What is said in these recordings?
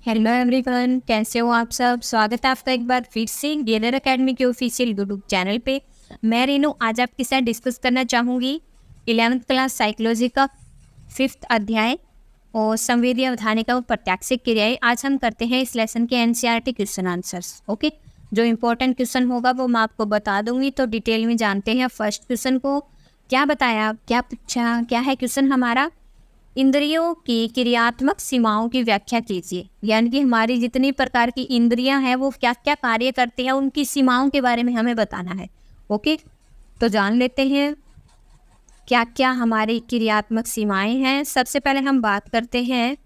Hello everyone, कैसे हो आप सब। स्वागत है आपका एक बार फिर से गेलर एकेडमी के ऑफिशियल यूट्यूब चैनल पे। मैं रेनू आज आपके साथ डिस्कस करना चाहूँगी 11th क्लास साइकोलॉजी का 5th अध्याय और संवेदी अवधारणिका और प्रत्याक्षिक क्रियाएं। आज हम करते हैं इस लेसन के एनसीईआरटी क्वेश्चन आंसर्स। ओके, जो इम्पोर्टेंट क्वेश्चन होगा वो मैं आपको बता दूंगी। तो डिटेल में जानते हैं फर्स्ट क्वेश्चन को। क्या बताया, क्या पूछा, क्या है क्वेश्चन हमारा। इंद्रियों की क्रियात्मक सीमाओं की व्याख्या कीजिए। यानी कि हमारी जितनी प्रकार की इंद्रियां हैं वो क्या क्या कार्य करती हैं, उनकी सीमाओं के बारे में हमें बताना है। ओके, तो जान लेते हैं क्या क्या हमारी क्रियात्मक सीमाएं हैं। सबसे पहले हम बात करते हैं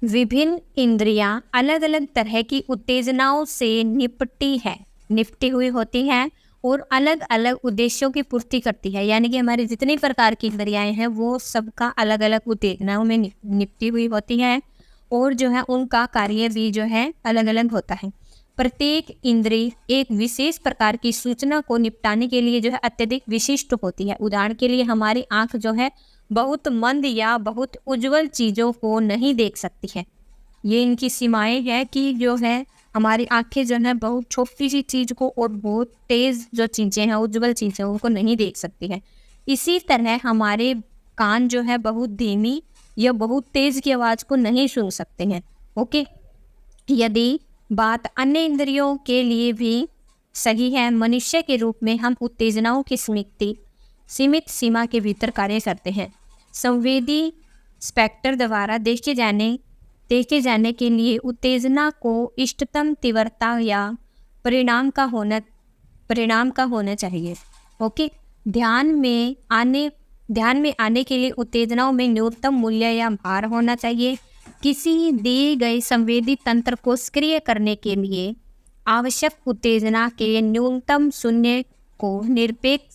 विभिन्न इंद्रियां अलग अलग तरह की उत्तेजनाओं से निपटी हुई होती हैं और अलग अलग उद्देश्यों की पूर्ति करती है। यानी कि हमारी जितनी प्रकार की इंद्रियाएं हैं वो सबका अलग अलग उत्तेजनाओं में निपटी हुई होती हैं और जो है उनका कार्य भी जो है अलग अलग होता है। प्रत्येक इंद्रिय एक विशेष प्रकार की सूचना को निपटाने के लिए जो है अत्यधिक विशिष्ट होती है। उदाहरण के लिए हमारी आंख जो है बहुत मंद या बहुत उज्जवल चीज़ों को नहीं देख सकती है। ये इनकी सीमाएं हैं कि जो है हमारी आंखें जो है बहुत छोटी सी चीज़ को और बहुत तेज़ जो चीज़ें हैं, उज्जवल चीज़ें, उनको नहीं देख सकती है। इसी तरह हमारे कान जो है बहुत धीमी या बहुत तेज़ की आवाज़ को नहीं सुन सकते हैं। ओके, यदि बात अन्य इंद्रियों के लिए भी सही है। मनुष्य के रूप में हम उत्तेजनाओं की सीमित सीमा के भीतर कार्य करते हैं। संवेदी स्पेक्टर द्वारा देखे जाने के लिए उत्तेजना को इष्टतम तीव्रता या परिणाम का होना चाहिए। ओके, ध्यान में आने के लिए उत्तेजनाओं में न्यूनतम मूल्य या भार होना चाहिए। किसी दिए गए संवेदी तंत्र को सक्रिय करने के लिए आवश्यक उत्तेजना के न्यूनतम शून्य को निरपेक्ष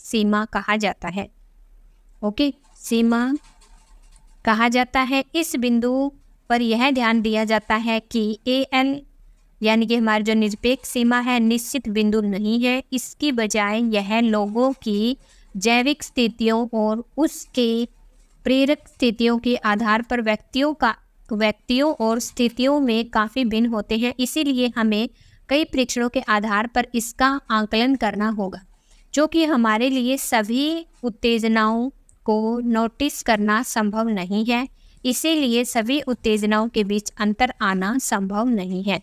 सीमा कहा जाता है। ओके, सीमा कहा जाता है। इस बिंदु पर यह ध्यान दिया जाता है कि AL यानी कि हमारी जो निरपेक्ष सीमा है निश्चित बिंदु नहीं है। इसकी बजाय यह लोगों की जैविक स्थितियों और उसके प्रेरक स्थितियों के आधार पर व्यक्तियों और स्थितियों में काफ़ी भिन्न होते हैं। इसीलिए हमें कई परीक्षणों के आधार पर इसका आंकलन करना होगा, जो कि हमारे लिए सभी उत्तेजनाओं को नोटिस करना संभव नहीं है। इसीलिए सभी उत्तेजनाओं के बीच अंतर आना संभव नहीं है।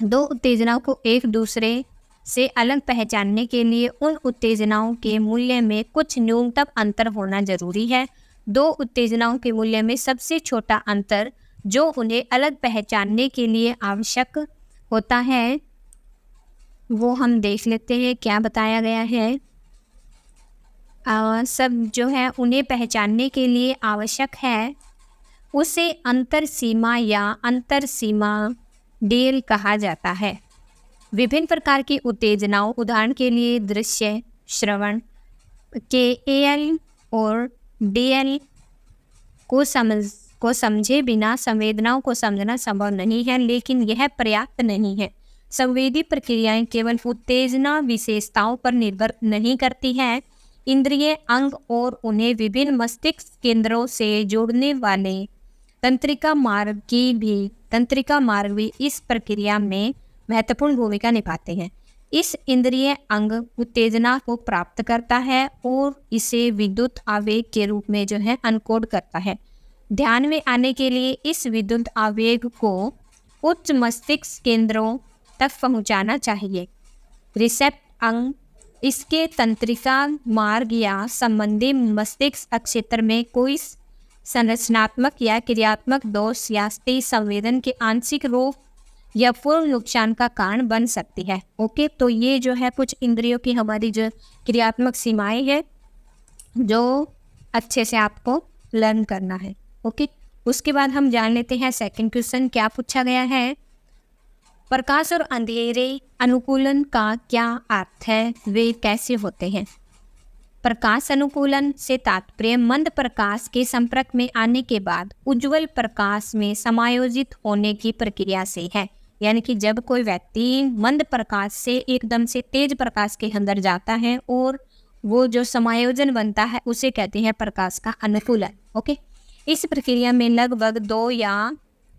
दो उत्तेजनाओं को एक दूसरे से अलग पहचानने के लिए उन उत्तेजनाओं के मूल्य में कुछ न्यूनतम अंतर होना जरूरी है। दो उत्तेजनाओं के मूल्य में सबसे छोटा अंतर जो उन्हें अलग पहचानने के लिए आवश्यक होता है वो हम देख लेते हैं। क्या बताया गया है। सब जो है उन्हें पहचानने के लिए आवश्यक है उसे अंतर सीमा या अंतर सीमा डेल कहा जाता है। विभिन्न प्रकार की उत्तेजनाओं, उदाहरण के लिए दृश्य श्रवण के AL और DL को समझे बिना संवेदनाओं को समझना संभव नहीं है, लेकिन यह पर्याप्त नहीं है। संवेदी प्रक्रियाएं केवल उत्तेजना विशेषताओं पर निर्भर नहीं करती हैं। इंद्रिय अंग और उन्हें विभिन्न मस्तिष्क केंद्रों से जोड़ने वाले तंत्रिका मार्ग भी इस प्रक्रिया में महत्वपूर्ण भूमिका निभाते हैं। इस इंद्रिय अंग उत्तेजना को प्राप्त करता है और इसे विद्युत आवेग के रूप में जो है अनकोड करता है। ध्यान में आने के लिए इस विद्युत आवेग को उच्च मस्तिष्क केंद्रों तक पहुंचाना चाहिए। रिसेप्ट अंग इसके तंत्रिका मार्ग या संबंधी मस्तिष्क क्षेत्र में कोई संरचनात्मक या क्रियात्मक दोष या स्थिति संवेदन के आंशिक रूप या पूर्ण नुकसान का कारण बन सकती है। ओके, तो ये जो है कुछ इंद्रियों की हमारी जो क्रियात्मक सीमाएं हैं जो अच्छे से आपको लर्न करना है। ओके, उसके बाद हम जान लेते हैं सेकंड क्वेश्चन क्या पूछा गया है। प्रकाश और अंधेरे अनुकूलन का क्या अर्थ है, वे कैसे होते हैं। प्रकाश अनुकूलन से तात्पर्य मंद प्रकाश के संपर्क में आने के बाद उज्जवल प्रकाश में समायोजित होने की प्रक्रिया से है। यानी कि जब कोई व्यक्ति मंद प्रकाश से एकदम से तेज प्रकाश के अंदर जाता है और वो जो समायोजन बनता है उसे कहते हैं प्रकाश का अनुकूलन। ओके, इस प्रक्रिया में लगभग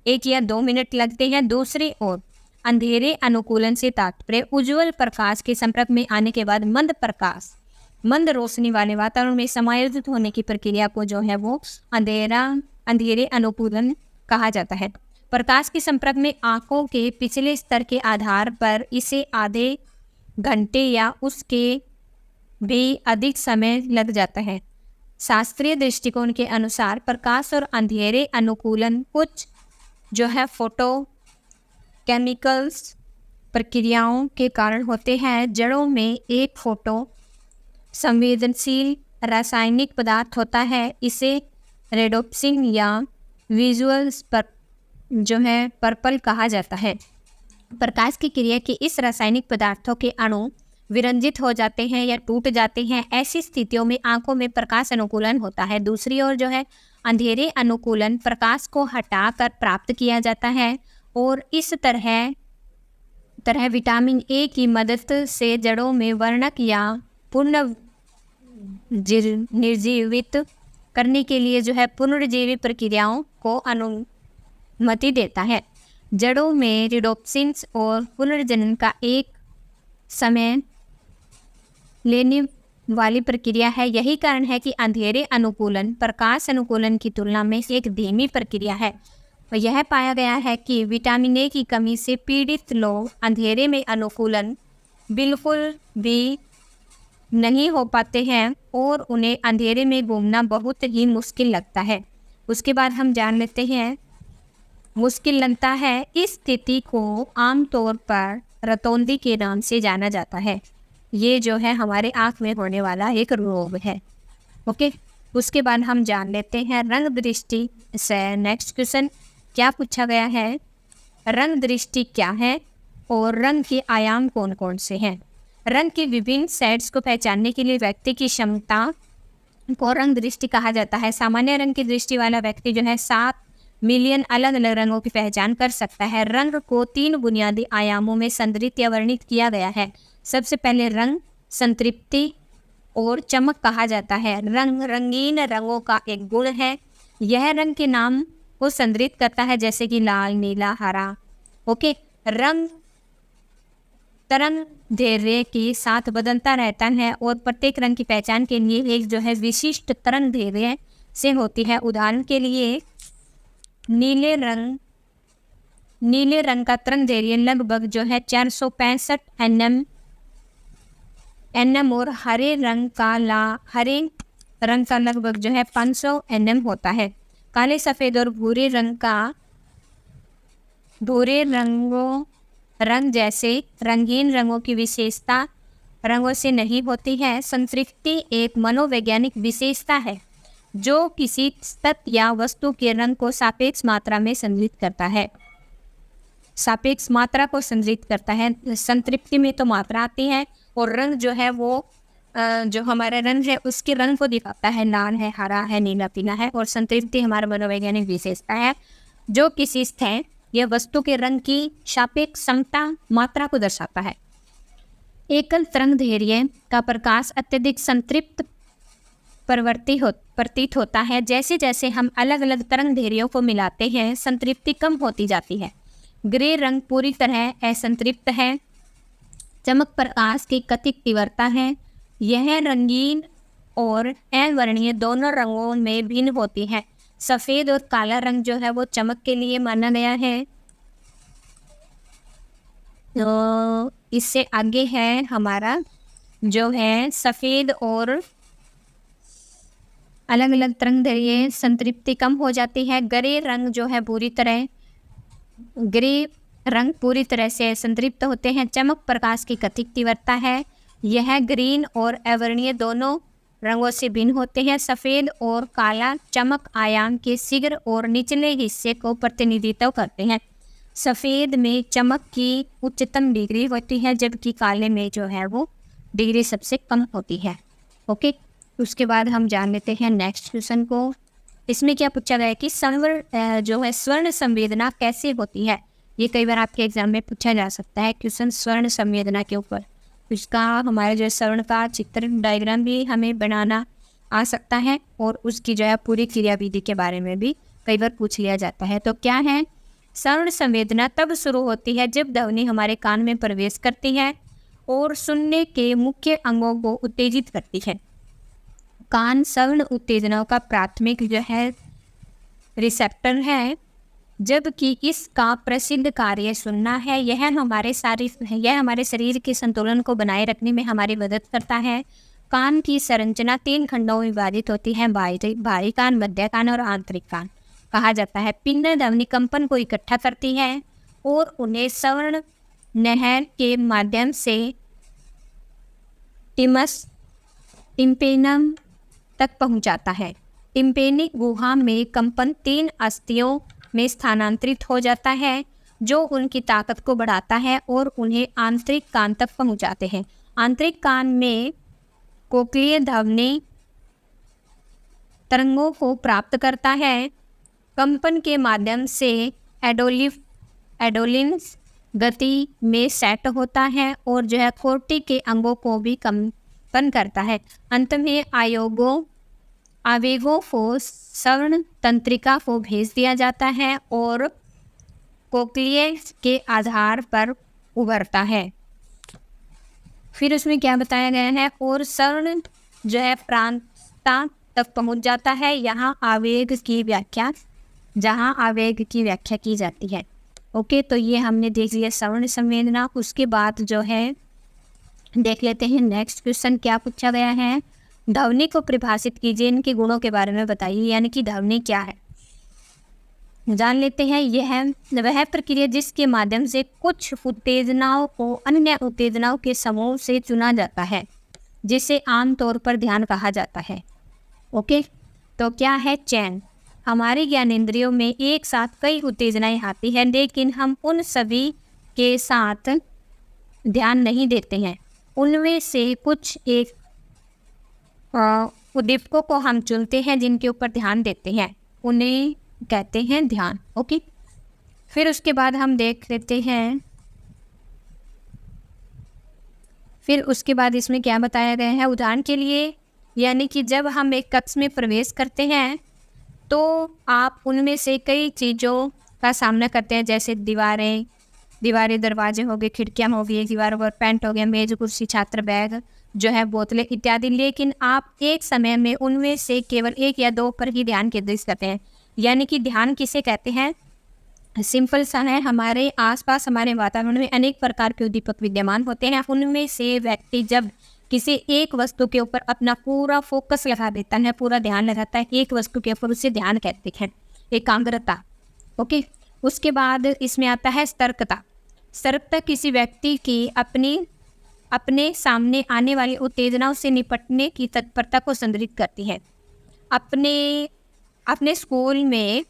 1 या 2 मिनट लगते हैं। दूसरी ओर अंधेरे अनुकूलन से तात्पर्य उज्ज्वल प्रकाश के संपर्क में आने के बाद मंद प्रकाश, मंद रोशनी वाले वातावरण में समायोजित होने की प्रक्रिया को जो है वो अंधेरे अनुकूलन कहा जाता है। प्रकाश के संपर्क में आंखों के पिछले स्तर के आधार पर इसे आधे घंटे या उसके भी अधिक समय लग जाता है। शास्त्रीय दृष्टिकोण के अनुसार प्रकाश और अंधेरे अनुकूलन कुछ जो है फोटो केमिकल्स प्रक्रियाओं के कारण होते हैं। जड़ों में एक फोटो संवेदनशील रासायनिक पदार्थ होता है, इसे रेडोप्सिन या विजुअल जो है पर्पल कहा जाता है। प्रकाश की क्रिया के इस रासायनिक पदार्थों के अणु विरंजित हो जाते हैं या टूट जाते हैं। ऐसी स्थितियों में आंखों में प्रकाश अनुकूलन होता है। दूसरी ओर जो है अंधेरे अनुकूलन प्रकाश को हटाकर प्राप्त किया जाता है और इस तरह विटामिन ए की मदद से जड़ों में वर्णक या पूर्ण निर्जीवित करने के लिए जो है पुनर्जीवी प्रक्रियाओं को अनुमति देता है। जड़ों में रिडोप्सिन्स और पुनर्जनन का एक समय लेने वाली प्रक्रिया है। यही कारण है कि अंधेरे अनुकूलन प्रकाश अनुकूलन की तुलना में एक धीमी प्रक्रिया है। और यह पाया गया है कि विटामिन ए की कमी से पीड़ित लोग अंधेरे में अनुकूलन बिल्कुल भी नहीं हो पाते हैं और उन्हें अंधेरे में घूमना बहुत ही मुश्किल लगता है। उसके बाद हम जान लेते हैं मुश्किल लगता है। इस स्थिति को आमतौर पर रतौंधी के नाम से जाना जाता है। ये जो है हमारे आँख में होने वाला एक रोग है। ओके, उसके बाद हम जान लेते हैं रंग दृष्टि से। नेक्स्ट क्वेश्चन क्या पूछा गया है, रंग दृष्टि क्या है और रंग के आयाम कौन कौन से हैं। रंग के विभिन्न सेट्स को पहचानने के लिए व्यक्ति की क्षमता को रंग दृष्टि कहा जाता है। सामान्य रंग की दृष्टि वाला व्यक्ति जो है 7 मिलियन अलग अलग रंगों की पहचान कर सकता है। रंग को 3 बुनियादी आयामों में संदर्भित या वर्णित किया गया है। सबसे पहले रंग संतृप्ति और चमक कहा जाता है। रंग रंगीन रंगों का एक गुण है। यह रंग के नाम को संदर्भित करता है जैसे कि लाल, नीला, हरा। ओके, रंग तरंग दैर्घ्य के साथ बदलता रहता है और प्रत्येक रंग की पहचान के लिए एक जो है विशिष्ट तरंग दैर्घ्य से होती है। उदाहरण के लिए नीले रंग का तरंग दैर्घ्य लगभग जो है 465 nm और हरे रंग का लगभग जो है 500 nm होता है। काले, सफ़ेद और भूरे रंग जैसे रंगीन रंगों की विशेषता रंगों से नहीं होती है। संतृप्ति एक मनोवैज्ञानिक विशेषता है जो किसी तत्व या वस्तु के रंग को सापेक्ष मात्रा में संदर्भित करता है। सापेक्ष मात्रा को संदर्भित करता है। संतृप्ति में तो मात्रा आती है और रंग जो है वो जो हमारा रंग है उसके रंग को दिखाता है। लाल है, हरा है, नीला, पीला है। और संतृप्ति हमारा मनोवैज्ञानिक विशेषता है जो किसी स्थल या वस्तु के रंग की सापेक्ष समता मात्रा को दर्शाता है। एकल तरंग दैर्घ्य का प्रकाश अत्यधिक संतृप्त प्रतीत होता है। जैसे जैसे हम अलग अलग तरंग दैर्घ्यों को मिलाते हैं संतृप्ति कम होती जाती है। ग्रे रंग पूरी तरह असंतृप्त है। चमक प्रकाश की कथित तीव्रता है। यह रंगीन और अवर्णीय दोनों रंगों में भिन्न होती है। सफ़ेद और काला रंग जो है वो चमक के लिए माना गया है। तो इससे आगे है हमारा जो है सफ़ेद और अलग अलग तरंग दैर्घ्य संतृप्ति कम हो जाती है। ग्रे रंग पूरी तरह से संतृप्त होते हैं। चमक प्रकाश की कथित तीव्रता है। यह ग्रीन और अवर्णीय दोनों रंगों से भिन्न होते हैं। सफ़ेद और काला चमक आयाम के शीघ्र और निचले हिस्से को प्रतिनिधित्व करते हैं। सफ़ेद में चमक की उच्चतम डिग्री होती है जबकि काले में जो है वो डिग्री सबसे कम होती है। ओके, उसके बाद हम जान लेते हैं नेक्स्ट क्वेश्चन को। इसमें क्या पूछा गया है कि स्वर्ण संवेदना कैसे होती है। ये कई बार आपके एग्जाम में पूछा जा सकता है क्वेश्चन स्वर्ण संवेदना के ऊपर। उसका हमारे जो श्रवण का चित्र डायग्राम भी हमें बनाना आ सकता है, और उसकी जो है पूरी क्रियाविधि के बारे में भी कई बार पूछ लिया जाता है। तो क्या है, श्रवण संवेदना तब शुरू होती है जब ध्वनि हमारे कान में प्रवेश करती है और सुनने के मुख्य अंगों को उत्तेजित करती है। कान श्रवण उत्तेजनाओं का प्राथमिक जो है रिसेप्टर है, जबकि इसका प्रसिद्ध कार्य सुनना है। यह हमारे शरीर के संतुलन को बनाए रखने में हमारी मदद करता है। कान की संरचना 3 खंडों में विभाजित होती है, बाहरी कान, मध्य कान और आंतरिक कान कहा जाता है। पिंड ध्वनि कंपन को इकट्ठा करती है और उन्हें श्रवण नहर के माध्यम से टिम्पेनम तक पहुंचाता है। टिम्पेनिक गुहा में कंपन 3 अस्थियों में स्थानांतरित हो जाता है, जो उनकी ताकत को बढ़ाता है और उन्हें आंतरिक कान तक पहुंचाते हैं। आंतरिक कान में कोक्लियर ध्वनि तरंगों को प्राप्त करता है। कंपन के माध्यम से एडोलिन्स गति में सेट होता है और जो है कोर्टी के अंगों को भी कंपन करता है। अंत में आवेगों को श्रवण तंत्रिका को भेज दिया जाता है और कोक्लियर के आधार पर उभरता है। फिर उसमें क्या बताया गया है, और श्रवण जो है प्रांता तक पहुंच जाता है, जहाँ आवेग की व्याख्या की जाती है। ओके, तो ये हमने देख लिया श्रवण संवेदना। उसके बाद जो है देख लेते हैं नेक्स्ट क्वेश्चन क्या पूछा गया है। ध्वनि को परिभाषित कीजिए, इनके गुणों के बारे में बताइए, यानी कि ध्वनि क्या है जान लेते हैं। यह है वह प्रक्रिया जिसके माध्यम से कुछ उत्तेजनाओं को अन्य उत्तेजनाओं के समूह से चुना जाता है, जिसे आमतौर पर ध्यान कहा जाता है। ओके, तो क्या है चयन। हमारे ज्ञानेंद्रियों में एक साथ कई उत्तेजनाएं आती हैं, लेकिन हम उन सभी के साथ ध्यान नहीं देते हैं। उनमें से कुछ एक उद्दीपकों को हम चुनते हैं जिनके ऊपर ध्यान देते हैं, उन्हें कहते हैं ध्यान। ओके, फिर उसके बाद हम देख लेते हैं, फिर उसके बाद इसमें क्या बताया गया है। उदाहरण के लिए, यानी कि जब हम एक कक्ष में प्रवेश करते हैं तो आप उनमें से कई चीज़ों का सामना करते हैं, जैसे दीवारें, दरवाजे हो गए, खिड़कियाँ हो गई, दीवारों पर पेंट हो गया, मेज, कुर्सी, छात्र बैग जो है, बोतलें इत्यादि। लेकिन आप एक समय में उनमें से केवल 1 या 2 पर ही ध्यान केंद्रित करते हैं। यानी कि ध्यान किसे कहते हैं, सिंपल सा है, हमारे आसपास हमारे वातावरण में अनेक प्रकार के उद्दीपक विद्यमान होते हैं। उनमें से व्यक्ति जब किसी एक वस्तु के ऊपर अपना पूरा फोकस लगा देता है, पूरा ध्यान लगाता है एक वस्तु के ऊपर, उसे ध्यान कहते हैं, एकाग्रता। ओके, उसके बाद इसमें आता है सतर्कता। सतर्कता किसी व्यक्ति की अपने सामने आने वाली उत्तेजनाओं से निपटने की तत्परता को संदर्भित करती है। अपने स्कूल में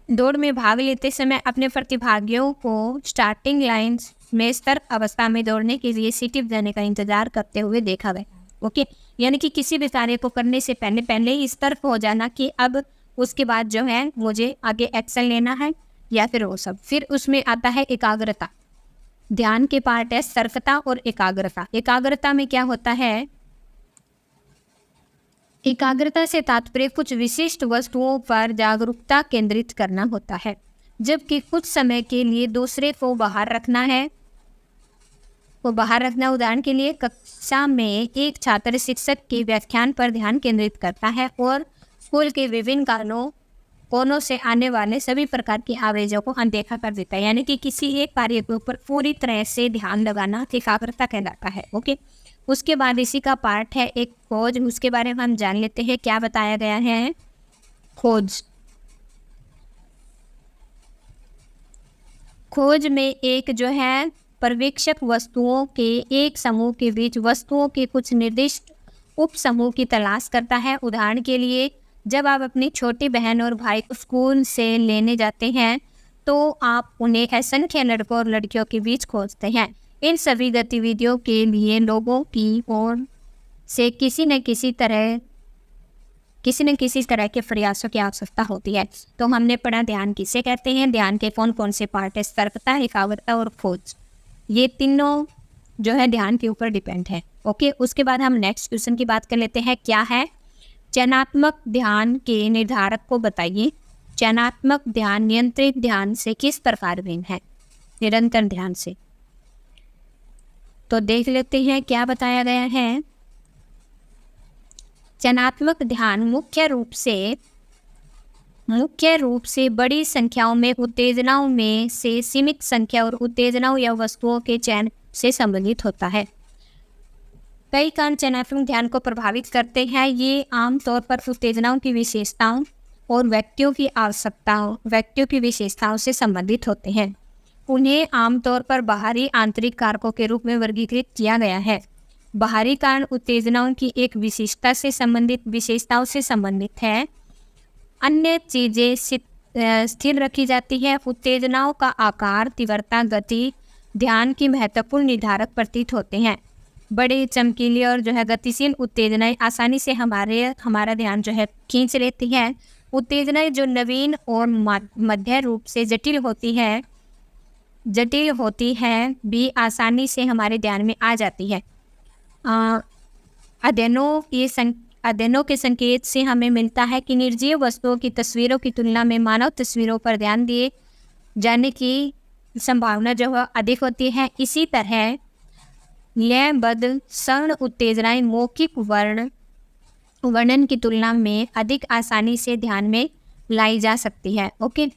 दौड़ में भाग लेते समय अपने प्रतिभागियों को स्टार्टिंग लाइन्स में सतर्क अवस्था में दौड़ने के लिए सीटी बजाने का इंतजार करते हुए देखा गया। ओके, यानी कि किसी भी कार्य को करने से पहले ही सतर्क हो जाना कि अब उसके बाद जो है मुझे आगे एक्शन लेना है या फिर वो सब। फिर उसमें आता है एकाग्रता। ध्यान के पार्ट है सतर्कता और एकाग्रता। एकाग्रता में क्या होता है, एकाग्रता से तात्पर्य कुछ विशिष्ट वस्तुओं पर जागरूकता केंद्रित करना होता है, जबकि कुछ समय के लिए दूसरे को बाहर रखना है। उदाहरण के लिए कक्षा में एक छात्र शिक्षक के व्याख्यान पर ध्यान केंद्रित करता है और स्कूल के विभिन्न कोनों से आने वाले सभी प्रकार की आवाज़ों को अनदेखा कर देता है। यानी कि किसी एक कार्य के ऊपर पूरी तरह से ध्यान लगाना एकाग्रता कहलाता है। ओके, उसके बाद इसी का पार्ट है एक खोज। उसके बारे में हम जान लेते हैं क्या बताया गया है। खोज में एक जो है पर्यवेक्षक वस्तुओं के एक समूह के बीच वस्तुओं के कुछ निर्दिष्ट उप समूह की तलाश करता है। उदाहरण के लिए, जब आप अपनी छोटी बहन और भाई को स्कूल से लेने जाते हैं तो आप उन्हें असंख्य लड़कों और लड़कियों के बीच खोजते हैं। इन सभी गतिविधियों के लिए लोगों की ओर से किसी न किसी तरह के प्रयासों की आवश्यकता होती है। तो हमने पढ़ा ध्यान किसे कहते हैं, ध्यान के कौन कौन से पार्ट है, सतर्कता, एकाग्रता और खोज। ये तीनों जो है ध्यान के ऊपर डिपेंड है। ओके, उसके बाद हम नेक्स्ट क्वेश्चन की बात कर लेते हैं। क्या है? चयनात्मक ध्यान के निर्धारक को बताइए। चयनात्मक ध्यान नियंत्रित ध्यान से किस प्रकार भिन्न है? निरंतर ध्यान से। तो देख लेते हैं क्या बताया गया है। चयनात्मक ध्यान मुख्य रूप से बड़ी संख्याओं में उत्तेजनाओं में से सीमित संख्या और उत्तेजनाओं या वस्तुओं के चयन से संबंधित होता है। कई कारण चयनात्मक ध्यान को प्रभावित करते हैं। ये आमतौर पर उत्तेजनाओं की विशेषताओं और व्यक्तियों की विशेषताओं से संबंधित होते हैं। उन्हें आमतौर पर बाहरी आंतरिक कारकों के रूप में वर्गीकृत किया गया है। बाहरी कारण उत्तेजनाओं की एक विशेषताओं से संबंधित है। अन्य चीजें स्थिर रखी जाती है। उत्तेजनाओं का आकार, तीव्रता, गति ध्यान की महत्वपूर्ण निर्धारक प्रतीत होते हैं। बड़े, चमकीले और जो है गतिशील उत्तेजनाएं आसानी से हमारा ध्यान जो है खींच लेती हैं। उत्तेजनाएं जो नवीन और मध्य रूप से जटिल होती है भी आसानी से हमारे ध्यान में आ जाती है। अध्ययनों के संकेत से हमें मिलता है कि निर्जीव वस्तुओं की तस्वीरों की तुलना में मानव तस्वीरों पर ध्यान दिए जाने की संभावना जो है अधिक होती है। इसी तरह लयबद्ध सर्ण उत्तेजनाएं मौखिक वर्णन की तुलना में अधिक आसानी से ध्यान में लाई जा सकती है। ओके,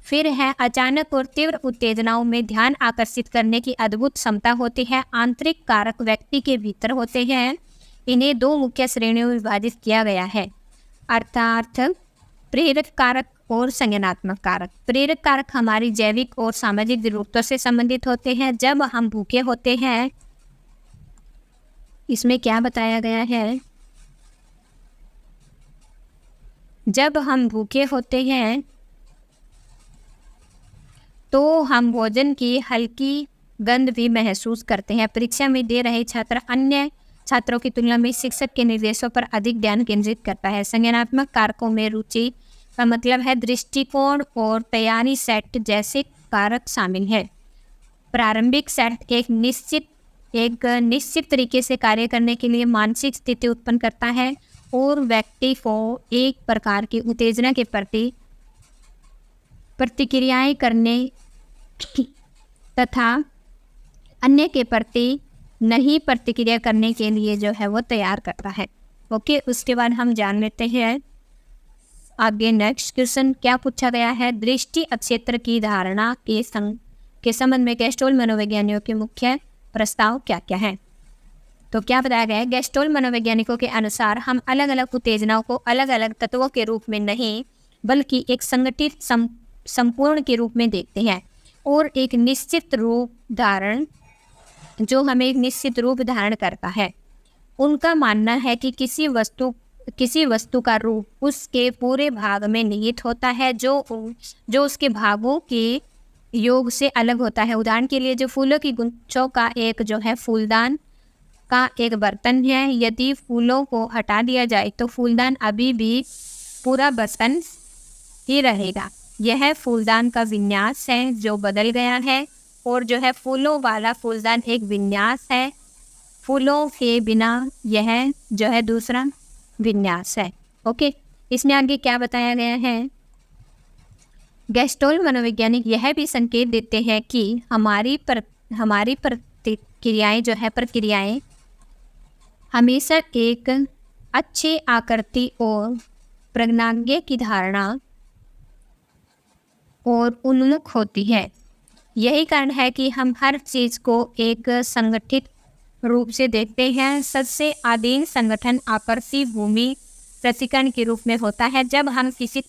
फिर है अचानक और तीव्र उत्तेजनाओं में ध्यान आकर्षित करने की अद्भुत क्षमता होती है। आंतरिक कारक व्यक्ति के भीतर होते हैं। इन्हें दो मुख्य श्रेणियों में विभाजित किया गया है, अर्थात प्रेरक कारक और संज्ञानात्मक कारक। प्रेरक कारक हमारी जैविक और सामाजिक जरूरतों से संबंधित होते हैं। जब हम भूखे होते हैं, इसमें क्या बताया गया है, जब हम भूखे होते हैं तो हम भोजन की हल्की गंध भी महसूस करते हैं। परीक्षा में दे रहे छात्र अन्य छात्रों की तुलना में शिक्षक के निर्देशों पर अधिक ध्यान केंद्रित करता है। संज्ञानात्मक कारकों में रुचि का मतलब है दृष्टिकोण और तैयारी सेट जैसे कारक शामिल है। प्रारंभिक सेट एक निश्चित तरीके से कार्य करने के लिए मानसिक स्थिति उत्पन्न करता है और व्यक्ति को एक प्रकार की उत्तेजना के प्रति प्रतिक्रियाएं करने तथा अन्य के प्रति नहीं प्रतिक्रिया करने के लिए जो है वो तैयार करता है। ओके, उसके बाद हम जान लेते हैं आगे नेक्स्ट क्वेश्चन क्या पूछा गया है। दृष्टि अक्षेत्र की धारणा के संबंध में गेस्टोल मनोवैज्ञानिकों के मुख्य प्रस्ताव क्या क्या है? तो क्या बताया गया है, गेस्टोल मनोवैज्ञानिकों के अनुसार हम अलग अलग उत्तेजनाओं को अलग अलग तत्वों के रूप में नहीं बल्कि एक संगठित संपूर्ण के रूप में देखते हैं और एक निश्चित रूप धारण करता है। उनका मानना है कि किसी वस्तु का रूप उसके पूरे भाग में निहित होता है जो उसके भागों के योग से अलग होता है। उदाहरण के लिए जो फूलों की गुच्छों का एक जो है फूलदान का एक बर्तन है, यदि फूलों को हटा दिया जाए तो फूलदान अभी भी पूरा बर्तन ही रहेगा। यह फूलदान का विन्यास है जो बदल गया है और जो है फूलों वाला फूलदान एक विन्यास है। फूलों के बिना यह जो है दूसरा विन्यास है। ओके, इसमें आगे क्या बताया गया है, गेस्टोल मनोवैज्ञानिक यह भी संकेत देते हैं कि हमारी प्रक्रियाएं हमेशा एक अच्छी आकृति और प्रज्ञाज्ञ की धारणा और उन्मुख होती है। यही कारण है कि हम हर चीज़ को एक संगठित रूप से देखते हैं। सबसे आदिम संगठन आकृति भूमि प्रतिकरण के रूप में होता है। जब हम किसी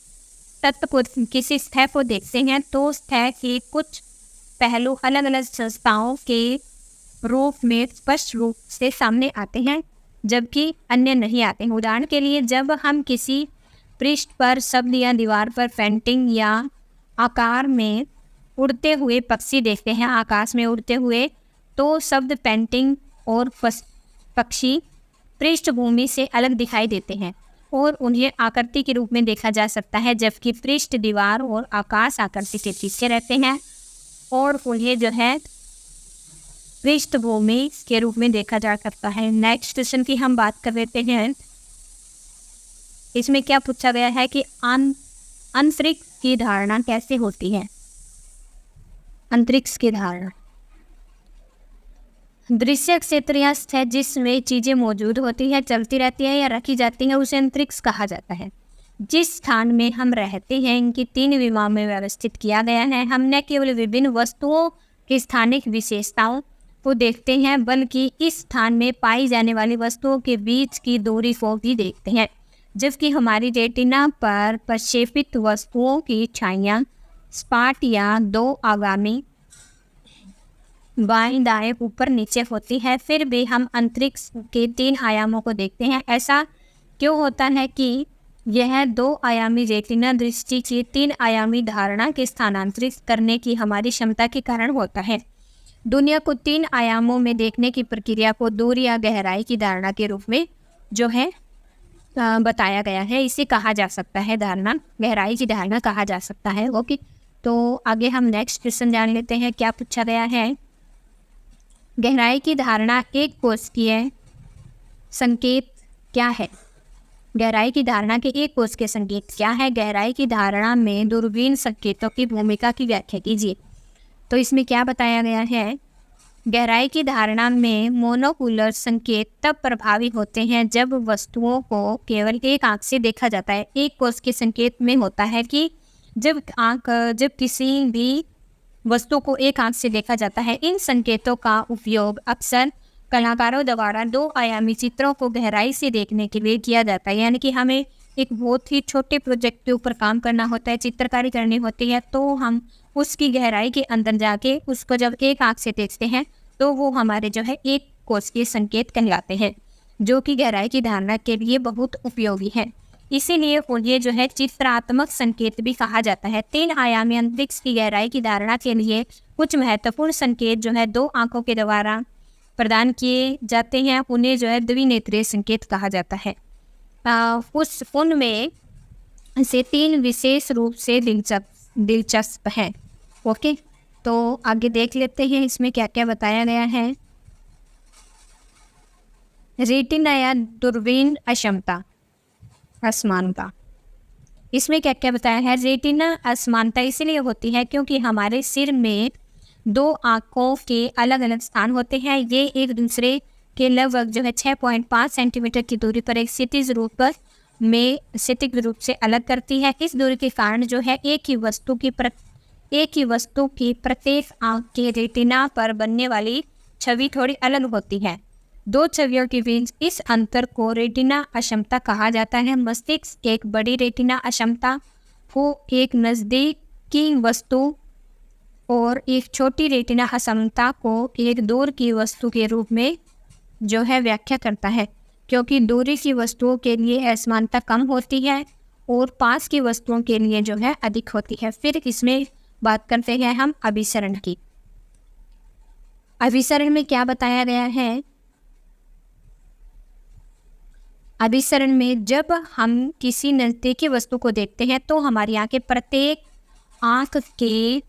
सतह को देखते हैं तो सतह के कुछ पहलू अलग अलग संस्थाओं के रूप में स्पष्ट रूप से सामने आते हैं जबकि अन्य नहीं आते हैं। उदाहरण के लिए जब हम किसी पृष्ठ पर शब्द या दीवार पर पेंटिंग या आकार में उड़ते हुए पक्षी देखते हैं, आकाश में उड़ते हुए, तो शब्द, पेंटिंग और पक्षी पृष्ठभूमि से अलग दिखाई देते हैं और उन्हें आकृति के रूप में देखा जा सकता है, जबकि पृष्ठ, दीवार और आकाश आकृति के पीछे रहते हैं और उन्हें जो है पृष्ठभूमि के रूप में देखा जा सकता है। नेक्स्ट क्वेश्चन की हम बात कर लेते हैं। इसमें क्या पूछा गया है कि अंतरिक्ष की धारणा कैसे होती है। अंतरिक्ष की धारणा दृश्य क्षेत्र या है जिसमें चीजें मौजूद होती है, चलती रहती है या रखी जाती है, उसे अंतरिक्ष कहा जाता है। जिस स्थान में हम रहते हैं इनकी 3 विभाग में व्यवस्थित किया गया है। हम न केवल विभिन्न वस्तुओं की स्थानिक विशेषताओं को देखते हैं बल्कि इस स्थान में पाई जाने वाली वस्तुओं के बीच की दूरी को भी देखते हैं, जबकि हमारी रेटिना पर प्रक्षेपित वस्तुओं की छाइयाँ स्पॉट या 2 आगामी बाएं दाएं ऊपर नीचे होती है, फिर भी हम अंतरिक्ष के 3 आयामों को देखते हैं। ऐसा क्यों होता है कि यह 2 आयामी रेटिना दृष्टि की 3 आयामी धारणा के स्थानांतरित करने की हमारी क्षमता के कारण होता है। दुनिया को 3 आयामों में देखने की प्रक्रिया को दूरी या गहराई की धारणा के रूप में जो है बताया गया है। इसे कहा जा सकता है धारणा, गहराई की धारणा कहा जा सकता है। ओके, तो आगे हम नेक्स्ट क्वेश्चन जान लेते हैं। क्या पूछा गया है। गहराई की धारणा एक कोशिकीय संकेत क्या है। गहराई की धारणा के एक कोशिकीय संकेत क्या है। गहराई की धारणा में दूरबीन संकेतों की भूमिका की व्याख्या कीजिए। तो इसमें क्या बताया गया है। गहराई की धारणा में मोनोकुलर संकेत तब प्रभावी होते हैं जब वस्तुओं को केवल एक आंख से देखा जाता है। एक कोशिकीय संकेत में होता है कि जब किसी भी वस्तु को एक आंख से देखा जाता है। इन संकेतों का उपयोग अक्सर कलाकारों द्वारा 2 आयामी चित्रों को गहराई से देखने के लिए किया जाता है। यानी कि हमें एक बहुत ही छोटे प्रोजेक्ट के ऊपर काम करना होता है, चित्रकारी करनी होती है, तो हम उसकी गहराई के अंदर जाके उसको जब एक आंख से देखते हैं तो वो हमारे जो है एक कोशिकीय संकेत कहलाते हैं, जो कि गहराई की धारणा के लिए बहुत उपयोगी है। इसीलिए उन्हें जो है चित्रात्मक संकेत भी कहा जाता है। 3 आयामी अंतरिक्ष की गहराई की धारणा के लिए कुछ महत्वपूर्ण संकेत जो है 2 आंखों के द्वारा प्रदान किए जाते हैं, उन्हें जो है द्विनेत्रीय संकेत कहा जाता है। उनमें से 3 विशेष रूप से दिलचस्प हैं। ओके, तो आगे देख लेते हैं इसमें क्या क्या बताया गया है। रेटिना या दूरबीन अक्षमता असमानता। इसमें क्या क्या बताया है। रेटिना असमानता इसलिए होती है क्योंकि हमारे सिर में 2 आँखों के अलग अलग स्थान होते हैं। ये एक दूसरे के लगभग जो है 6.5 सेंटीमीटर की दूरी पर एक क्षैतिज रूप से अलग करती है। इस दूरी के कारण जो है एक ही वस्तु की प्रत्येक आँख के रेटिना पर बनने वाली छवि थोड़ी अलग होती है। 2 छवियों के बीच इस अंतर को रेटिना अक्षमता कहा जाता है। मस्तिष्क एक बड़ी रेटिना अक्षमता को एक नज़दीकी वस्तु और एक छोटी रेटिना अक्षमता को एक दूर की वस्तु के रूप में जो है व्याख्या करता है, क्योंकि दूरी की वस्तुओं के लिए असमानता कम होती है और पास की वस्तुओं के लिए जो है अधिक होती है। फिर इसमें बात करते हैं हम अभिसरण की। अभिसरण में क्या बताया गया है। अभिसरण में जब हम किसी नज़दीकी वस्तु को देखते हैं तो हमारी आंखें प्रत्येक आंख के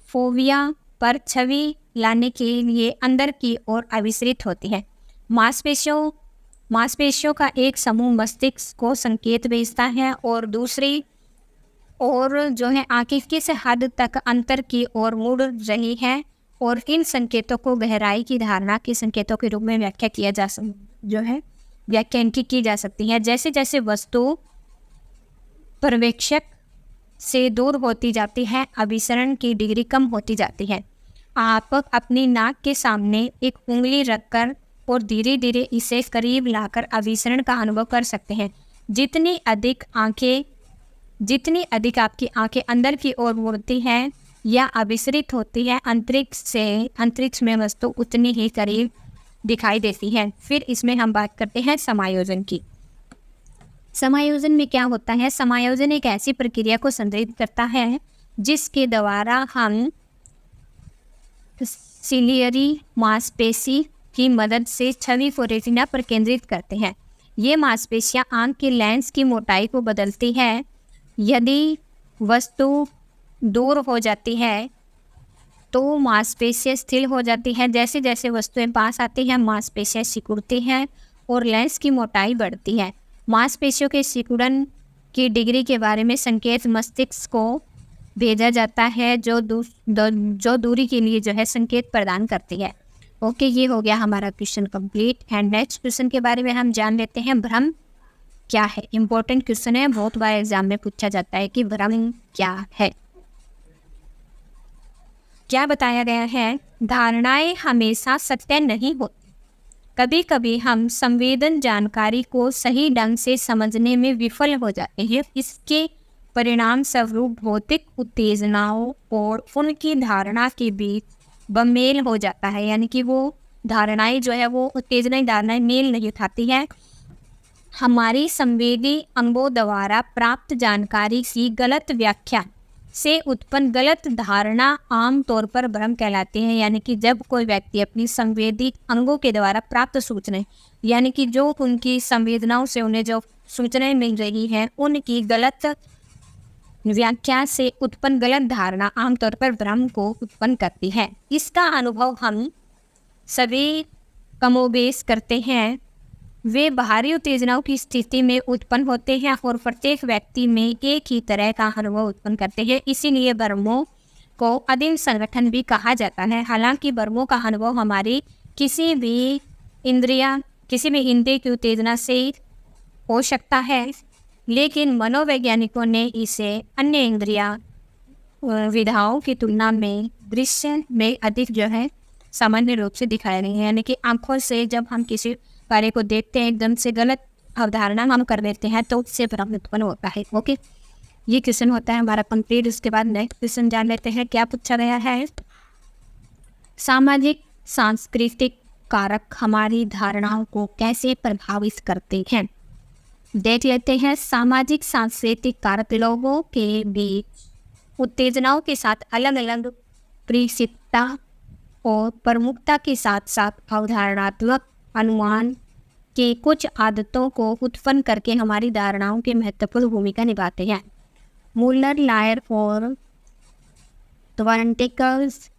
फोविया पर छवि लाने के लिए अंदर की ओर अभिसरित होती है। मांसपेशियों का एक समूह मस्तिष्क को संकेत भेजता है और दूसरी ओर जो है आंखें किस हद तक अंतर की ओर मुड़ रही है, और इन संकेतों को गहराई की धारणा के संकेतों के रूप में व्याख्यांकित की जा सकती है। जैसे जैसे वस्तु पर्यवेक्षक से दूर होती जाती है, अभिसरण की डिग्री कम होती जाती है। आप अपनी नाक के सामने एक उंगली रखकर और धीरे धीरे इसे करीब लाकर अभिसरण का अनुभव कर सकते हैं। जितनी अधिक आपकी आंखें अंदर की ओर मुड़ती हैं या अभिसरित होती है अंतरिक्ष में वस्तु उतनी ही करीब दिखाई देती है। फिर इसमें हम बात करते हैं समायोजन की। समायोजन में क्या होता है। समायोजन एक ऐसी प्रक्रिया को संदर्भित करता है जिसके द्वारा हम सिलियरी मांसपेशी की मदद से छवि को रेटिना पर केंद्रित करते हैं। ये मांसपेशियां आंख के लेंस की मोटाई को बदलती है। यदि वस्तु दूर हो जाती है तो मांसपेशियाँ स्थिर हो जाती हैं। जैसे जैसे वस्तुएं पास आती हैं मांसपेशियाँ सिकुड़ती हैं और लेंस की मोटाई बढ़ती है। मांसपेशियों के सिकुड़न की डिग्री के बारे में संकेत मस्तिष्क को भेजा जाता है जो दूरी के लिए जो है संकेत प्रदान करती है। ओके, ये हो गया हमारा question complete. And next question के बारे में हम जान लेते हैं, भ्रम क्या है। इंपॉर्टेंट क्वेश्चन है, बहुत बार एग्जाम में पूछा जाता है कि भ्रम क्या है। क्या बताया गया है, धारणाएं हमेशा सत्य नहीं होती। कभी कभी हम संवेदन जानकारी को सही ढंग से समझने में विफल हो जाते हैं। इसके परिणाम स्वरूप भौतिक उत्तेजनाओं और उनकी धारणा के बीच बमेल हो जाता है, यानी कि वो धारणाएं जो है वो उत्तेजनाएं धारणाएं मेल नहीं उठाती है। हमारी संवेदी अंगों द्वारा प्राप्त जानकारी की गलत व्याख्या से उत्पन्न गलत धारणा आमतौर पर भ्रम कहलाती है। यानी कि जब कोई व्यक्ति अपनी संवेदी अंगों के द्वारा प्राप्त सूचनाएं, यानी कि जो उनकी संवेदनाओं से उन्हें जो सूचनाएं मिल रही हैं उनकी गलत व्याख्या से उत्पन्न गलत धारणा आमतौर पर भ्रम को उत्पन्न करती है। इसका अनुभव हम सभी कमोबेश करते हैं। वे बाहरी उत्तेजनाओं की स्थिति में उत्पन्न होते हैं और प्रत्येक व्यक्ति में एक ही तरह का अनुभव उत्पन्न करते हैं। इसीलिए भ्रमों को अधीन संगठन भी कहा जाता है। हालांकि भ्रमों का अनुभव हमारी किसी भी इंद्रिय की उत्तेजना से हो सकता है, लेकिन मनोवैज्ञानिकों ने इसे अन्य इंद्रिय विधाओं की तुलना में दृश्य में अधिक जो है सामान्य रूप से दिखाया नहीं है। यानी कि आंखों से जब हम किसी कार्य को देखते हैं एकदम से गलत अवधारणा हम कर देते हैं तो उससे भ्रम उत्पन्न होता है। ओके, ये क्वेश्चन होता है हमारा कंप्लीट। उसके बाद नेक्स्ट क्वेश्चन जान लेते हैं क्या पूछा गया है। सामाजिक सांस्कृतिक कारक हमारी धारणाओं को कैसे प्रभावित करते हैं, देख लेते हैं। सामाजिक सांस्कृतिक कारक लोगों के बीच उत्तेजनाओं के साथ अलग अलग परिचितता और प्रमुखता के साथ साथ अवधारणात्मक अनुमान के कुछ आदतों को उत्पन्न करके हमारी धारणाओं की महत्वपूर्ण भूमिका निभाते हैं। मूलर, लायर और ट्वांटिकल्स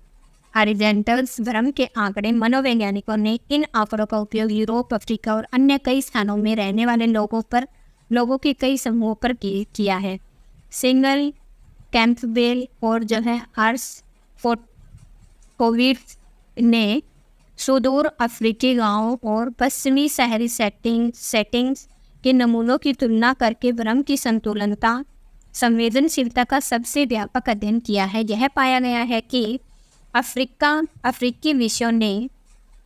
हॉरिजेंटल्स भ्रम के आंकड़े। मनोवैज्ञानिकों ने इन आंकड़ों का उपयोग यूरोप, अफ्रीका और अन्य कई स्थानों में रहने वाले लोगों के कई समूहों पर किया है। सिंगल, कैंपबेल और जो है कोविड ने सुदूर अफ्रीकी गांवों और पश्चिमी शहरी सेटिंग्स के नमूनों की तुलना करके भ्रम की संतुलनता संवेदनशीलता का सबसे व्यापक अध्ययन किया है। यह पाया गया है कि अफ्रीकी विषयों ने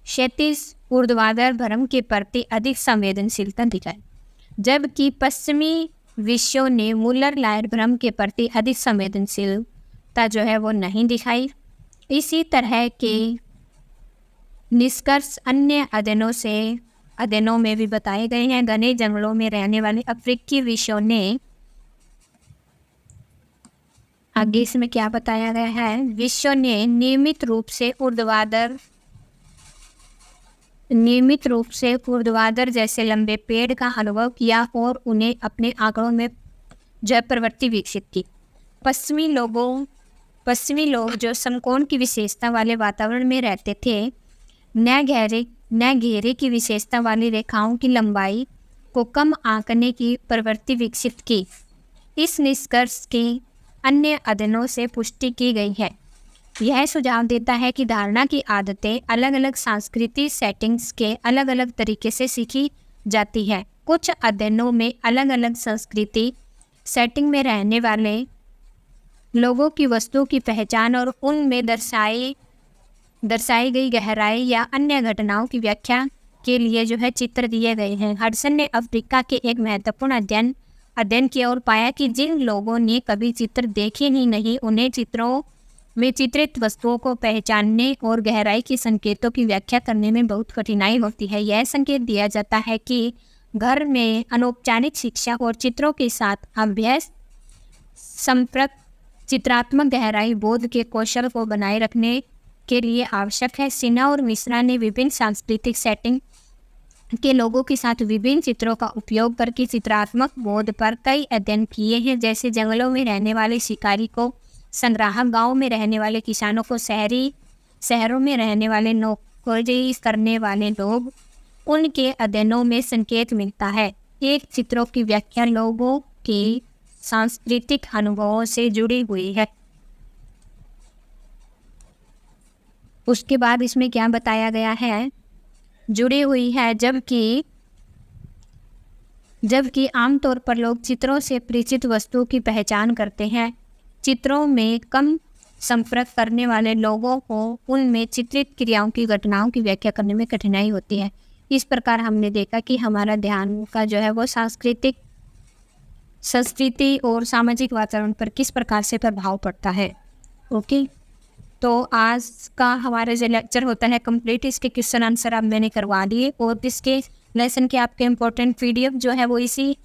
क्षैतिज ऊर्ध्वाधर भ्रम के प्रति अधिक संवेदनशीलता दिखाई, जबकि पश्चिमी विषयों ने मूलर लायर भ्रम के प्रति अधिक संवेदनशीलता जो है वो नहीं दिखाई। इसी तरह के निष्कर्ष अन्य अध्ययनों में भी बताए गए हैं। घने जंगलों में रहने वाले अफ्रीकी विषयों ने आगे इसमें क्या बताया गया है, विषयों ने नियमित रूप से ऊर्ध्वाधर जैसे लंबे पेड़ का अनुभव किया और उन्हें अपने आंकड़ों में जय प्रवृत्ति विकसित की। पश्चिमी लोग जो समकोण की विशेषता वाले वातावरण में रहते थे न घेरे की विशेषता वाली रेखाओं की लंबाई को कम आंकने की प्रवृत्ति विकसित की। इस निष्कर्ष के अन्य अध्ययनों से पुष्टि की गई है। यह सुझाव देता है कि धारणा की आदतें अलग अलग सांस्कृतिक सेटिंग्स के अलग अलग तरीके से सीखी जाती है। कुछ अध्ययनों में अलग अलग संस्कृति सेटिंग में रहने वाले लोगों की वस्तुओं की पहचान और उनमें दर्शाई गई गहराई या अन्य घटनाओं की व्याख्या के लिए जो है चित्र दिए गए हैं। हडसन ने अफ्रीका के एक महत्वपूर्ण अध्ययन किया और पाया कि जिन लोगों ने कभी चित्र देखे ही नहीं उन्हें चित्रों में चित्रित वस्तुओं को पहचानने और गहराई के संकेतों की व्याख्या करने में बहुत कठिनाई होती है। यह संकेत दिया जाता है कि घर में अनौपचारिक शिक्षा और चित्रों के साथ अभ्यास संपर्क चित्रात्मक गहराई बोध के कौशल को बनाए रखने के लिए आवश्यक है। सिन्हा और मिश्रा ने विभिन्न सांस्कृतिक सेटिंग के लोगों के साथ विभिन्न चित्रों का उपयोग करके चित्रात्मक बोध पर कई अध्ययन किए हैं। जैसे जंगलों में रहने वाले शिकारी को संग्राहक गांव में रहने वाले किसानों को शहरों में रहने वाले नौकरी करने वाले लोग, उनके अध्ययनों में संकेत मिलता है। एक चित्रों की व्याख्या लोगों की सांस्कृतिक अनुभवों से जुड़ी हुई है। उसके बाद इसमें क्या बताया गया है, जुड़ी हुई है, जबकि आमतौर पर लोग चित्रों से परिचित वस्तुओं की पहचान करते हैं। चित्रों में कम संपर्क करने वाले लोगों को उनमें चित्रित क्रियाओं की घटनाओं की व्याख्या करने में कठिनाई होती है। इस प्रकार हमने देखा कि हमारा ध्यान का जो है वो संस्कृति और सामाजिक वातावरण पर किस प्रकार से प्रभाव पड़ता है। ओके, तो आज का हमारा जो लेक्चर होता है कंप्लीट, इसके क्वेश्चन आंसर आप मैंने करवा दिए और इसके लेसन के आपके इम्पोर्टेंट PDF जो है वो इसी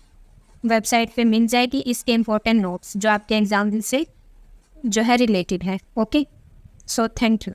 वेबसाइट पे मिल जाएगी। इसके इम्पोर्टेंट नोट्स जो आपके एग्जाम से जो है रिलेटेड है। Okay, so thank you.